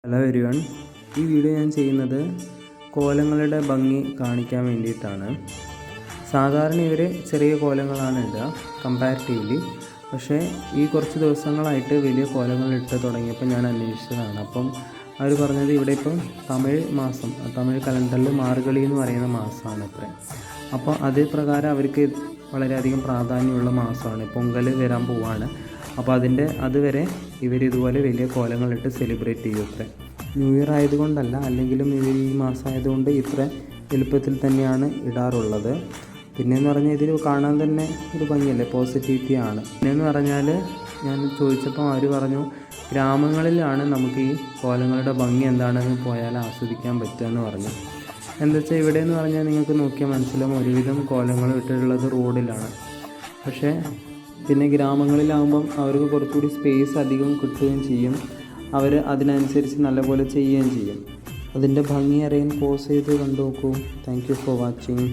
Hello everyone, ഈ video ഞാൻ ചെയ്യുന്നത് കോലങ്ങളുടെ ഭംഗി കാണിക്കാൻ വേണ്ടിയിട്ടാണ്. സാധാരണ ഇവർ ചെറിയ കോലങ്ങളാണ് ഇടുക കമ്പാരിറ്റീവ്ലി. പക്ഷേ ഈ കുറച്ച് ദിവസങ്ങളായിട്ട് വലിയ കോലങ്ങൾ ഇട്ട് തുടങ്ങിയപ്പോൾ ഞാൻ അന്വേഷിച്ചതാണ്. അപ്പം അവർ പറഞ്ഞത് ഇവിടെ ഇപ്പം തമിഴ് കലണ്ടറിൽ മാർഗഴി എന്ന് പറയുന്ന മാസമാണ് അത്രേ. അപ്പോൾ അതേ പ്രകാരം അവർക്ക് വളരെയധികം പ്രാധാന്യമുള്ള മാസമാണ്. പൊങ്കൽ വരാൻ പോവാണ്. അപ്പോൾ അതുവരെ ഇവരിതുപോലെ വലിയ കോലങ്ങളിട്ട് സെലിബ്രേറ്റ് ചെയ്യും അത്രേ. ന്യൂ ഇയർ ആയതുകൊണ്ടല്ല, അല്ലെങ്കിലും ഇവർ ഈ മാസം ആയതുകൊണ്ട് ഇത്ര എളുപ്പത്തിൽ തന്നെയാണ് ഇടാറുള്ളത്. പിന്നെയെന്ന് പറഞ്ഞാൽ ഇതിൽ കാണാൻ തന്നെ ഒരു ഭംഗിയല്ലേ, പോസിറ്റിവിറ്റി ആണ്. പിന്നെയെന്ന് പറഞ്ഞാൽ ഞാൻ ചോദിച്ചപ്പോൾ അവർ പറഞ്ഞു ഗ്രാമങ്ങളിലാണ് നമുക്ക് ഈ കോലങ്ങളുടെ ഭംഗി എന്താണെന്ന് പോയാൽ ആസ്വദിക്കാൻ പറ്റുമെന്ന് പറഞ്ഞു. എന്താ വെച്ചാൽ ഇവിടെ എന്ന് പറഞ്ഞാൽ നിങ്ങൾക്ക് നോക്കിയാൽ മനസ്സിലാവും, ഒരുവിധം കോലങ്ങൾ ഇട്ടിട്ടുള്ളത് റോഡിലാണ്. പക്ഷേ പിന്നെ ഗ്രാമങ്ങളിലാകുമ്പം അവർക്ക് കുറച്ചുകൂടി സ്പേസ് അധികം കിട്ടുകയും ചെയ്യും. അവർ അതിനനുസരിച്ച് നല്ലപോലെ ചെയ്യുകയും ചെയ്യും. അതിൻ്റെ ഭംഗി അറിയാൻ പോസ് ചെയ്ത് കണ്ടു നോക്കൂ. Thank you for watching.